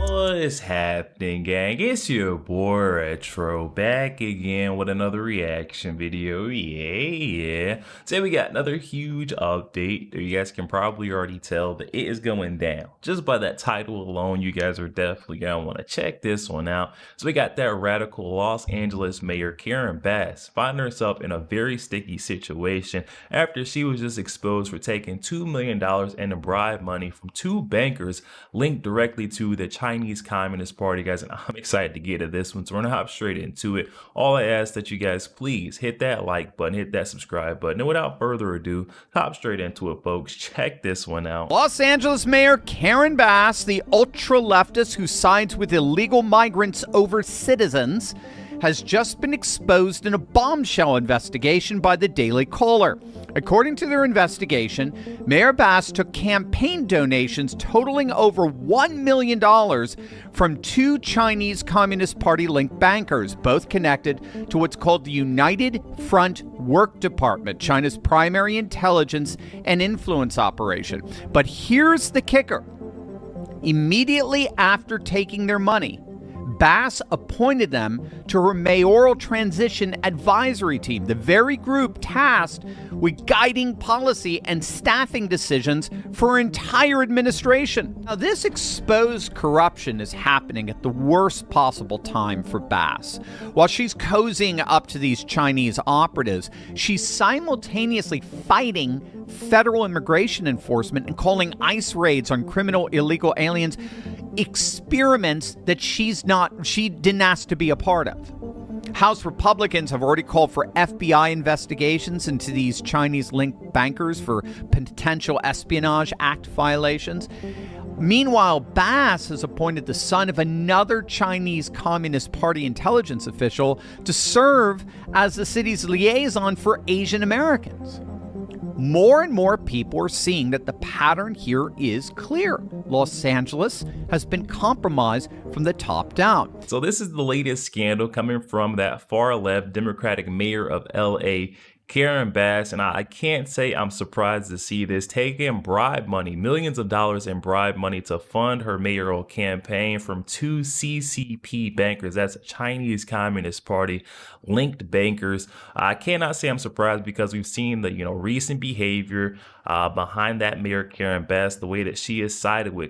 What's happening, gang? It's your boy Retro back again with another reaction video. Yeah. Today we got another huge update. You guys can probably already tell that it is going down. Just by that title alone, you guys are definitely gonna want to check this one out. So we got that radical Los Angeles Mayor Karen Bass finding herself in a very sticky situation after she was just exposed for taking $2 million in bribe money from two bankers linked directly to the Chinese Communist Party, guys, and I'm excited to get to this one, so we're gonna hop straight into it. All I ask that you guys please hit that like button, hit that subscribe button, and without further ado, hop straight into it, folks. Check this one out. Los Angeles Mayor Karen Bass, the ultra-leftist who sides with illegal migrants over citizens, has just been exposed in a bombshell investigation by the Daily Caller. According to their investigation, Mayor Bass took campaign donations totaling over $1 million from two Chinese Communist Party-linked bankers, both connected to what's called the United Front Work Department, China's primary intelligence and influence operation. But here's the kicker. Immediately after taking their money, Bass appointed them to her mayoral transition advisory team, the very group tasked with guiding policy and staffing decisions for her entire administration. Now, this exposed corruption is happening at the worst possible time for Bass. While she's cozying up to these Chinese operatives, she's simultaneously fighting federal immigration enforcement and calling ICE raids on criminal illegal aliens experiments that she didn't ask to be a part of. House Republicans have already called for FBI investigations into these Chinese-linked bankers for potential Espionage Act violations. Meanwhile, Bass has appointed the son of another Chinese Communist Party intelligence official to serve as the city's liaison for Asian Americans. More and more people are seeing that the pattern here is clear. Los Angeles has been compromised from the top down. So this is the latest scandal coming from that far-left Democratic mayor of LA, Karen Bass, and I can't say I'm surprised to see this, taking bribe money, millions of dollars in bribe money to fund her mayoral campaign from two CCP bankers. That's Chinese Communist Party linked bankers. I cannot say I'm surprised because we've seen the recent behavior behind that Mayor Karen Bass, the way that she is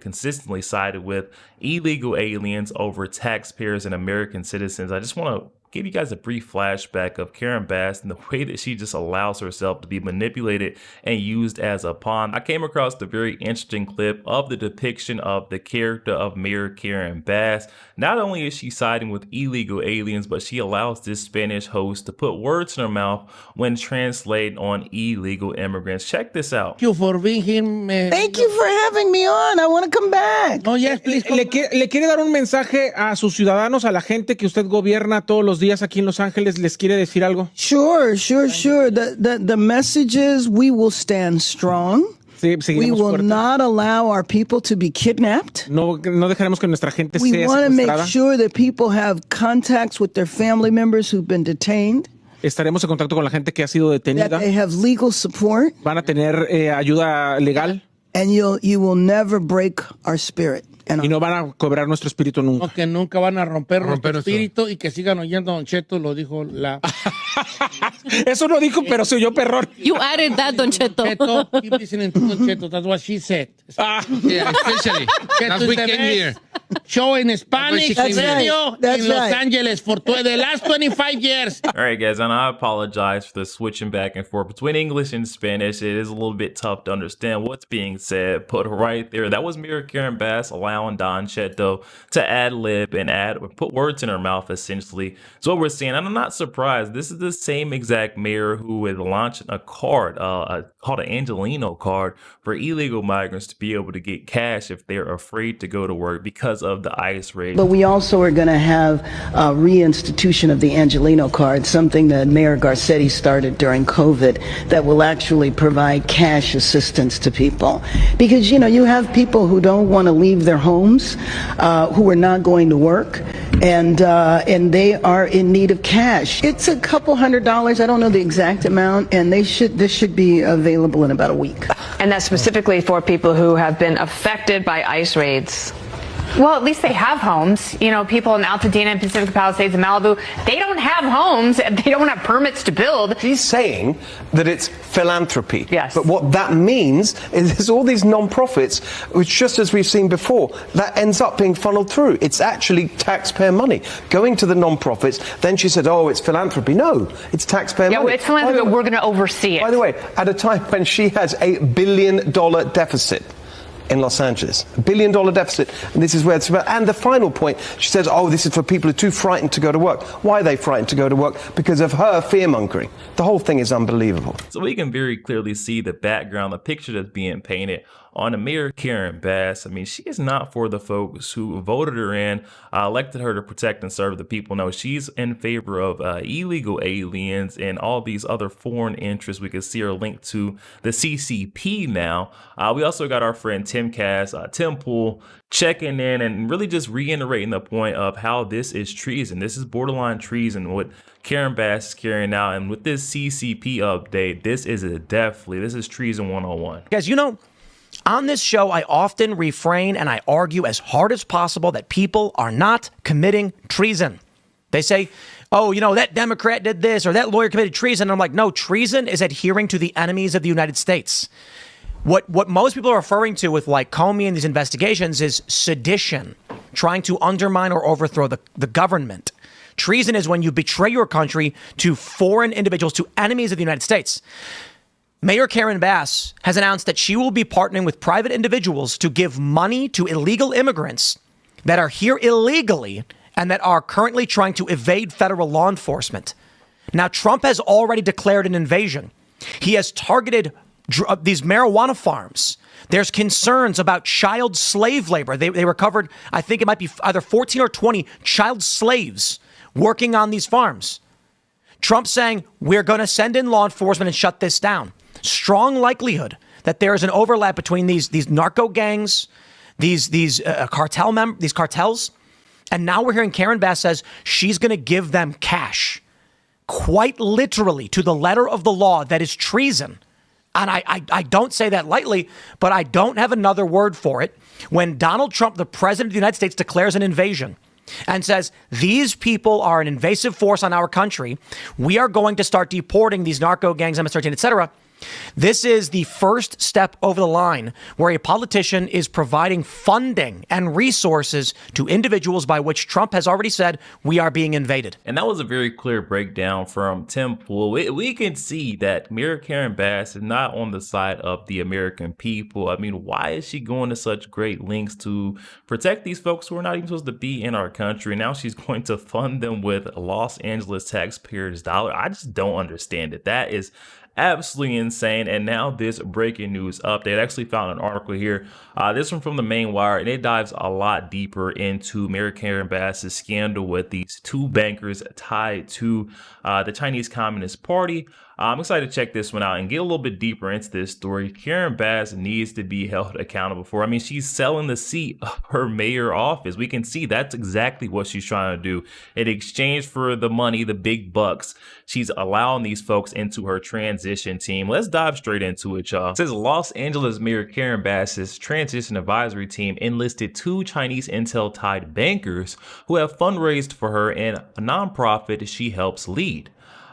consistently sided with illegal aliens over taxpayers and American citizens. I just want to give you guys a brief flashback of Karen Bass and the way that she just allows herself to be manipulated and used as a pawn. I came across the very interesting clip of the depiction of the character of Mayor Karen Bass. Not only is she siding with illegal aliens, but she allows this Spanish host to put words in her mouth when translating on illegal immigrants. Check this out. Thank you for being here. Thank you for having me on. I want to come back. Oh, yes, please. Le quiere dar un mensaje a sus ciudadanos, a la gente que usted gobierna todos los días aquí en Los Ángeles. ¿Les quiere decir algo? Sure. The message is we will stand strong. Sí, we will fuerte. not allow our people to be kidnapped. No dejaremos que nuestra gente we sea want to secuestrada. make sure that people have contacts with their family members who've been detained. Estaremos en contacto con la gente que ha sido detenida. That they have legal support. Van a tener ayuda legal. And you will never break our spirit. Y no van a cobrar nuestro espíritu nunca. No, que nunca van a romper nuestro espíritu y que sigan oyendo a Don Cheto, lo dijo la... Eso no dijo, pero se oyó perrón. You added that, Don Cheto. Cheto, keep listening to Don Cheto. That's what she said. Yeah, especially. That's we came here. Show in Spanish radio That's in Los right. Angeles for the last 25 years. All right, guys, and I apologize for the switching back and forth between English and Spanish. It is a little bit tough to understand what's being said, but right there, that was Mayor Karen Bass allowing Don Cheto to ad-lib and put words in her mouth, essentially. So what we're seeing, and I'm not surprised, this is the same exact mayor who had launched a card called an Angelino card for illegal migrants to be able to get cash if they're afraid to go to work because because of the ICE raid. But we also are going to have a reinstitution of the Angelino card, something that Mayor Garcetti started during COVID that will actually provide cash assistance to people. Because, you know, you have people who don't want to leave their homes, who are not going to work, and they are in need of cash. It's a couple $100s. I don't know the exact amount, and this should be available in about a week. And that's specifically for people who have been affected by ICE raids. Well, at least they have homes. You know, people in Altadena and Pacific Palisades and Malibu, they don't have homes. They don't have permits to build. She's saying that it's philanthropy. Yes. But what that means is there's all these non-profits, which just as we've seen before, that ends up being funneled through. It's actually taxpayer money going to the non-profits. Then she said, oh, it's philanthropy. No, it's taxpayer money. Yeah, it's philanthropy, but we're going to oversee it. By the way, at a time when she has $1 billion deficit in Los Angeles, $1 billion deficit, and this is where it's about. And the final point, she says, oh, this is for people who are too frightened to go to work. Why are they frightened to go to work? Because of her fear-mongering. The whole thing is unbelievable. So we can very clearly see the background, the picture that's being painted on the Mayor Karen Bass. I mean, she is not for the folks who voted her in, elected her to protect and serve the people. No, she's in favor of illegal aliens and all these other foreign interests. We can see her linked to the CCP now. We also got our friend Tim Cass, Tim Pool, checking in and really just reiterating the point of how this is treason. This is borderline treason, what Karen Bass is carrying out. And with this CCP update, this is treason 101. Guys, you know, on this show, I often refrain and I argue as hard as possible that people are not committing treason. They say, oh, you know, that Democrat did this or that lawyer committed treason. And I'm like, no, treason is adhering to the enemies of the United States. What most people are referring to with like Comey and these investigations is sedition, trying to undermine or overthrow the government. Treason is when you betray your country to foreign individuals, to enemies of the United States. Mayor Karen Bass has announced that she will be partnering with private individuals to give money to illegal immigrants that are here illegally and that are currently trying to evade federal law enforcement. Now, Trump has already declared an invasion. He has targeted these marijuana farms. There's concerns about child slave labor. They recovered, I think it might be either 14 or 20 child slaves working on these farms. Trump saying, we're going to send in law enforcement and shut this down. Strong likelihood that there is an overlap between these narco gangs, these cartels. And now we're hearing Karen Bass says she's going to give them cash, quite literally to the letter of the law. That is treason. And I don't say that lightly, but I don't have another word for it. When Donald Trump, the president of the United States, declares an invasion and says, these people are an invasive force on our country, we are going to start deporting these narco gangs, MS-13, etc. This is the first step over the line where a politician is providing funding and resources to individuals by which Trump has already said we are being invaded. And that was a very clear breakdown from Tim Pool. We can see that Mayor Karen Bass is not on the side of the American people. I mean, why is she going to such great lengths to protect these folks who are not even supposed to be in our country? Now she's going to fund them with Los Angeles taxpayers' dollar. I just don't understand it. That is absolutely insane. And now this breaking news update. I actually found an article here. This one from the Main Wire, and it dives a lot deeper into Mayor Karen Bass's scandal with these two bankers tied to the Chinese Communist Party. I'm excited to check this one out and get a little bit deeper into this story. Karen Bass needs to be held accountable for. I mean, she's selling the seat of her mayor office. We can see that's exactly what she's trying to do. In exchange for the money, the big bucks, she's allowing these folks into her transition team. Let's dive straight into it, y'all. It says Los Angeles Mayor Karen Bass's transition advisory team enlisted two Chinese intel-tied bankers who have fundraised for her and a nonprofit she helps lead.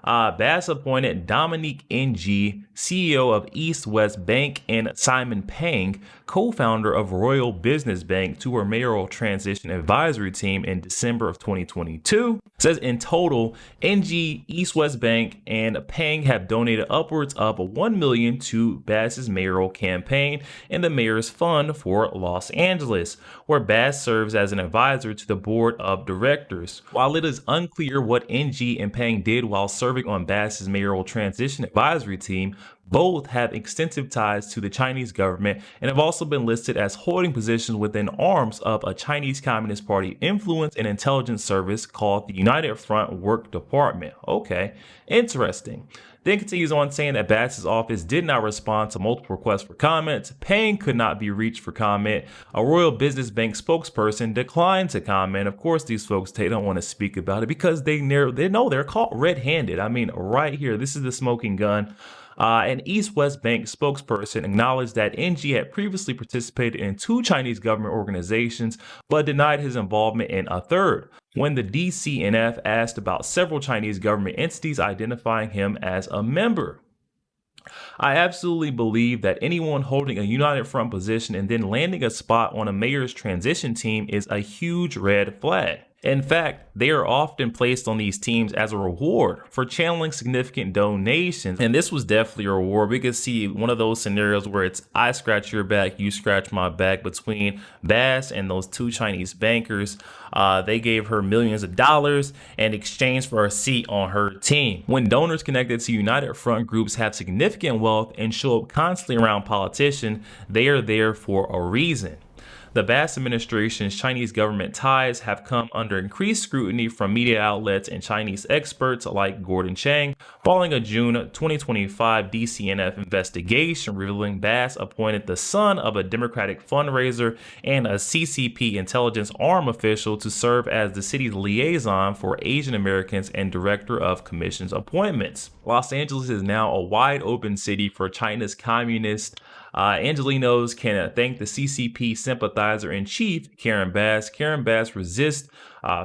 Bass appointed Dominique Ng, CEO of East West Bank, and Simon Pang, co-founder of Royal Business Bank, to her mayoral transition advisory team in December of 2022. It says in total, Ng, East West Bank, and Pang have donated upwards of $1 million to Bass's mayoral campaign and the mayor's fund for Los Angeles, where Bass serves as an advisor to the board of directors. While it is unclear what Ng and Pang did while serving serving on Bass's mayoral transition advisory team. Both have extensive ties to the Chinese government and have also been listed as holding positions within arms of a Chinese Communist Party influence and intelligence service called the United Front Work Department. Okay, interesting. Then continues on saying that Bass's office did not respond to multiple requests for comments. Peng could not be reached for comment. A Royal Business Bank spokesperson declined to comment. Of course, these folks, they don't want to speak about it because they know they're caught red-handed. I mean, right here, this is the smoking gun. An East West Bank spokesperson acknowledged that NG had previously participated in 2 Chinese government organizations, but denied his involvement in a third. When the DCNF asked about several Chinese government entities identifying him as a member. I absolutely believe that anyone holding a United Front position and then landing a spot on a mayor's transition team is a huge red flag. In fact, they are often placed on these teams as a reward for channeling significant donations. And this was definitely a reward. We could see one of those scenarios where it's I scratch your back, you scratch my back between Bass and those 2 Chinese bankers. They gave her millions of dollars in exchange for a seat on her team. When donors connected to United Front groups have significant wealth and show up constantly around politicians, they are there for a reason. The Bass administration's Chinese government ties have come under increased scrutiny from media outlets and Chinese experts like Gordon Chang, following a June 2025 DCNF investigation revealing Bass appointed the son of a Democratic fundraiser and a CCP intelligence arm official to serve as the city's liaison for Asian Americans and director of commissions appointments. Los Angeles is now a wide open city for China's communist Angelenos can thank the CCP sympathizer-in-chief, Karen Bass. Karen Bass resists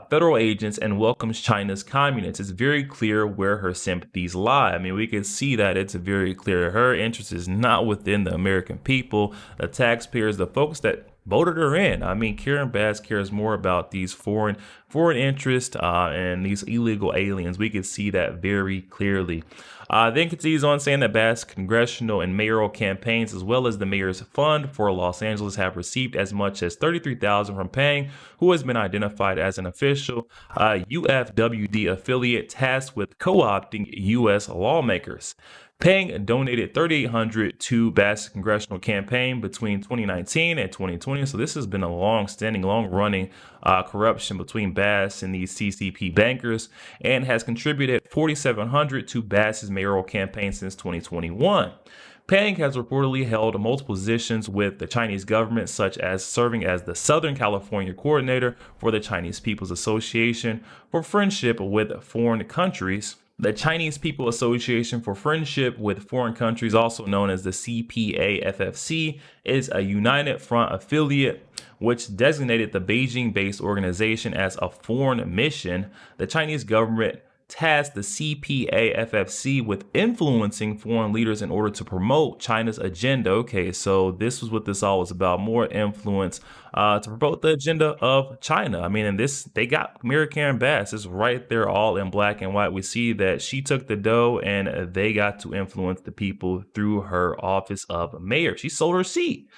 federal agents and welcomes China's communists. It's very clear where her sympathies lie. I mean, we can see that it's very clear. Her interest is not within the American people, the taxpayers, the folks that voted her in. I mean, Karen Bass cares more about these foreign interests and these illegal aliens. We can see that very clearly. Then continues on saying that Bass' congressional and mayoral campaigns, as well as the mayor's fund for Los Angeles, have received as much as $33,000 from Peng, who has been identified as an official UFWD affiliate tasked with co-opting U.S. lawmakers. Peng donated $3,800 to Bass' congressional campaign between 2019 and 2020. So this has been a long-standing, long-running corruption between Bass and these CCP bankers, and has contributed $4,700 to Bass's mayoral campaign since 2021. Peng has reportedly held multiple positions with the Chinese government, such as serving as the Southern California coordinator for the Chinese People's Association for Friendship with Foreign Countries. The Chinese People Association for Friendship with Foreign Countries, also known as the CPA-FFC, is a United Front affiliate which designated the Beijing-based organization as a foreign mission. The Chinese government tasked the CPA-FFC with influencing foreign leaders in order to promote China's agenda. Okay, so this was what this all was about, more influence to promote the agenda of China. I mean, and this, they got Mayor Karen Bass. It's right there all in black and white. We see that she took the dough and they got to influence the people through her office of mayor. She sold her seat.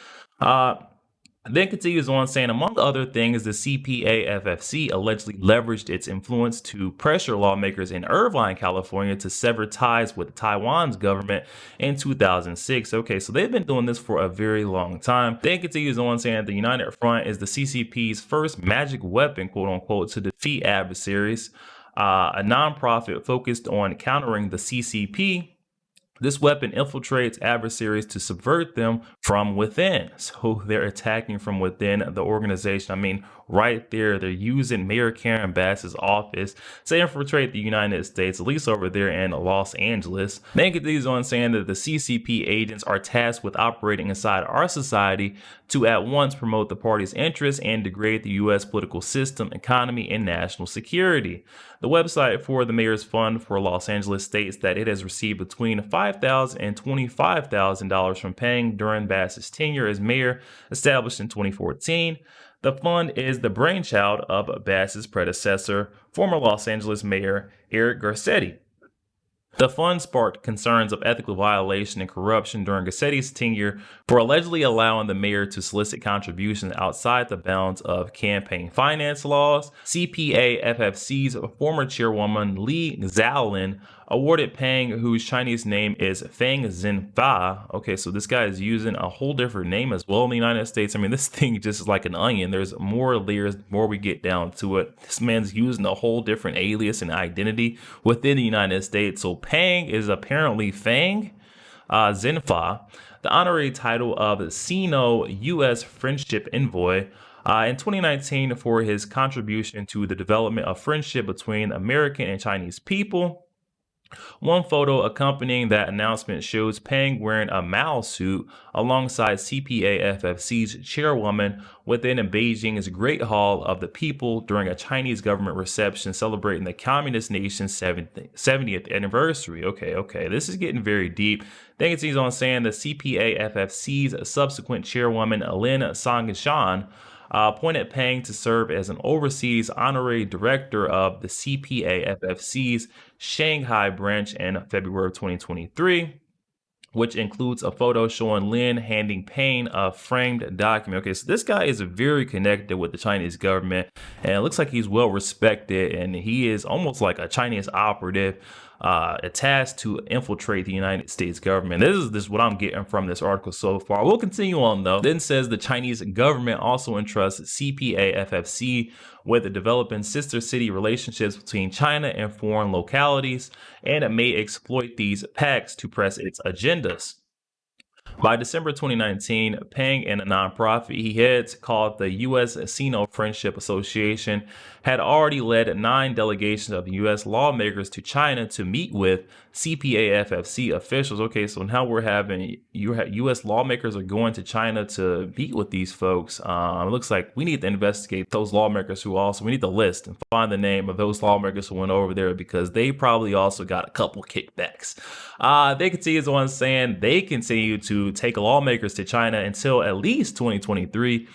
Then continues on saying, among other things, the CPA-FFC allegedly leveraged its influence to pressure lawmakers in Irvine, California to sever ties with Taiwan's government in 2006. Okay, so they've been doing this for a very long time. Then continues on saying the United Front is the CCP's first magic weapon, quote unquote, to defeat adversaries. A nonprofit focused on countering the CCP. This weapon infiltrates adversaries to subvert them from within. So they're attacking from within the organization. I mean, right there, they're using Mayor Karen Bass's office to infiltrate the United States, at least over there in Los Angeles. Then continues on saying that the CCP agents are tasked with operating inside our society to at once promote the party's interests and degrade the U.S. political system, economy, and national security. The website for the Mayor's Fund for Los Angeles states that it has received between $5,000 and $25,000 from Peng during Bass's tenure as mayor, established in 2014. The fund is the brainchild of Bass's predecessor, former Los Angeles Mayor Eric Garcetti. The fund sparked concerns of ethical violation and corruption during Garcetti's tenure for allegedly allowing the mayor to solicit contributions outside the bounds of campaign finance laws. CPA-FFC's former chairwoman Li Xiaolin awarded Peng, whose Chinese name is Feng Zhenfa. Okay, so this guy is using a whole different name as well in the United States. I mean, this thing just is like an onion. There's more layers the more we get down to it. This man's using a whole different alias and identity within the United States. So Peng is apparently Feng Zhenfa, the honorary title of Sino U.S. Friendship Envoy in 2019 for his contribution to the development of friendship between American and Chinese people. One photo accompanying that announcement shows Peng wearing a Mao suit alongside CPA-FFC's chairwoman within Beijing's Great Hall of the People during a Chinese government reception celebrating the communist nation's 70th anniversary. Okay, this is getting very deep. Then it continues on saying the CPA-FFC's subsequent chairwoman, Lin Songshan, appointed Peng to serve as an overseas honorary director of the CPA-FFC's Shanghai branch in February of 2023, which includes a photo showing Lin handing Peng a framed document. Okay, so this guy is very connected with the Chinese government, and it looks like he's well respected, and he is almost like a Chinese operative tasked to infiltrate the United States government. This is what I'm getting from this article so far. We'll continue on though. Then says the Chinese government also entrusts CPA-FFC with developing sister city relationships between China and foreign localities, and it may exploit these pacts to press its agendas. By December 2019, Peng and a nonprofit he heads called the U.S. Sino Friendship Association had already led 9 delegations of U.S. lawmakers to China to meet with CPA-FFC officials. Okay, so now we're having U.S. lawmakers are going to China to meet with these folks. It looks like we need to investigate those lawmakers we need to list and find the name of those lawmakers who went over there, because they probably also got a couple kickbacks. They continue on saying they continue to take lawmakers to China until at least 2023.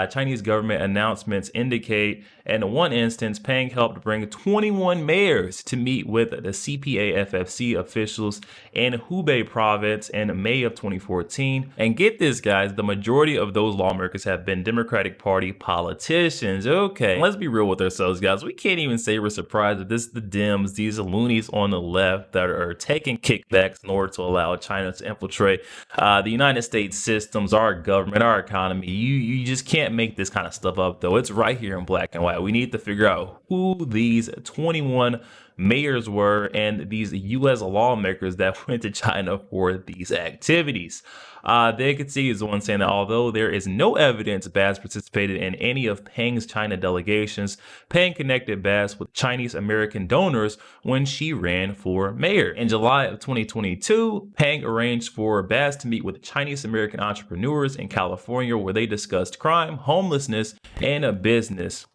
Chinese government announcements indicate in one instance, Peng helped bring 21 mayors to meet with the CPA-FFC officials in Hubei province in May of 2014. And get this, guys, the majority of those lawmakers have been Democratic Party politicians. Okay, let's be real with ourselves, guys. We can't even say we're surprised that this is the Dems, these loonies on the left that are taking kickbacks in order to allow China to infiltrate the United States systems, our government, our economy. You just can't make this kind of stuff up, though. It's right here in black and white. We need to figure out who these 21 mayors were and these U.S. lawmakers that went to China for these activities. They could see is the one saying that although there is no evidence Bass participated in any of Peng's China delegations, Peng connected Bass with Chinese American donors when she ran for mayor. In July of 2022, Peng arranged for Bass to meet with Chinese American entrepreneurs in California, where they discussed crime, homelessness, and a business.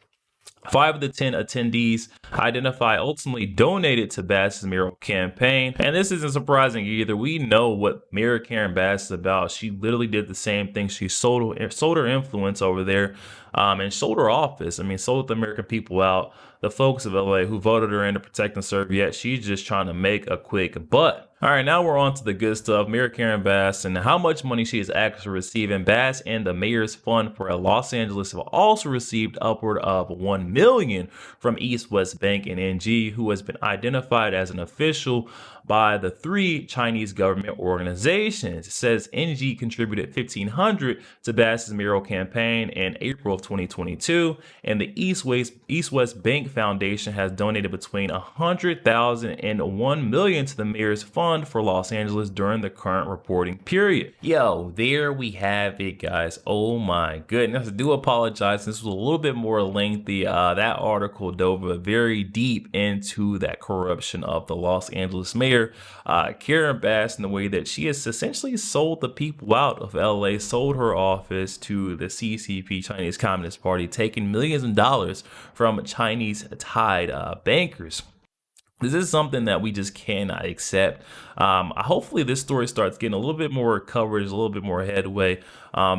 5 of the 10 attendees identified ultimately donated to Bass's mayoral campaign. And this isn't surprising either. We know what Mayor Karen Bass is about. She literally did the same thing. She sold her influence over there and sold her office. I mean, sold the American people out. The folks of LA who voted her in to protect and serve, yet she's just trying to make a quick buck. All right, now we're on to the good stuff. Mayor Karen Bass and how much money she is actually receiving. Bass and the Mayor's Fund for Los Angeles have also received upward of $1 million from East West Bank and NG, who has been identified as an official by the 3 Chinese government organizations. It says NG contributed $1,500 to Bass's mayoral campaign in April of 2022, and the East West Bank Foundation has donated between $100,000 and $1 million to the Mayor's Fund for Los Angeles during the current reporting period. Yo, there we have it, guys. Oh my goodness. I do apologize. This was a little bit more lengthy. That article dove very deep into that corruption of the Los Angeles mayor, Karen Bass, in the way that she has essentially sold the people out of LA, sold her office to the CCP, Chinese Communist Party, taking millions of dollars from Chinese tied bankers. This is something that we just cannot accept. Hopefully this story starts getting a little bit more coverage, a little bit more headway.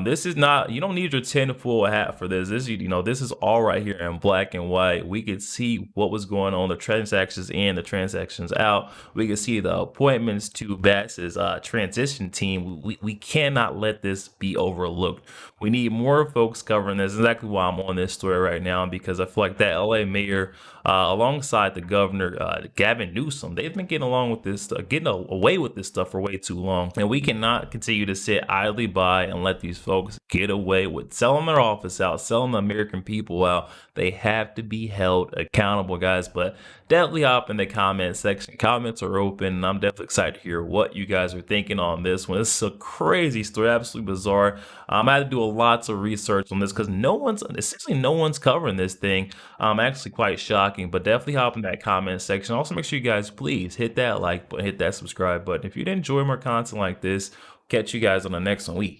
This is not, you don't need your tinfoil hat for this. This is all right here in black and white. We could see what was going on, the transactions in, the transactions out. We could see the appointments to Bass's transition team. We cannot let this be overlooked. We need more folks covering this. Exactly why I'm on this story right now, because I feel like that LA mayor, alongside the governor, Gavin Newsom. They've been getting along with this, getting away with this stuff for way too long. And we cannot continue to sit idly by and let these folks get away with selling their office out, selling the American people out. They have to be held accountable, guys. But definitely hop in the comment section. Comments are open, and I'm definitely excited to hear what you guys are thinking on this one. This is a crazy story, absolutely bizarre. I had to do lots of research on this because essentially no one's covering this thing. Actually quite shocking, but definitely hop in that comment section. Also, make sure you guys please hit that like button, hit that subscribe button. If you did enjoy more content like this, catch you guys on the next one.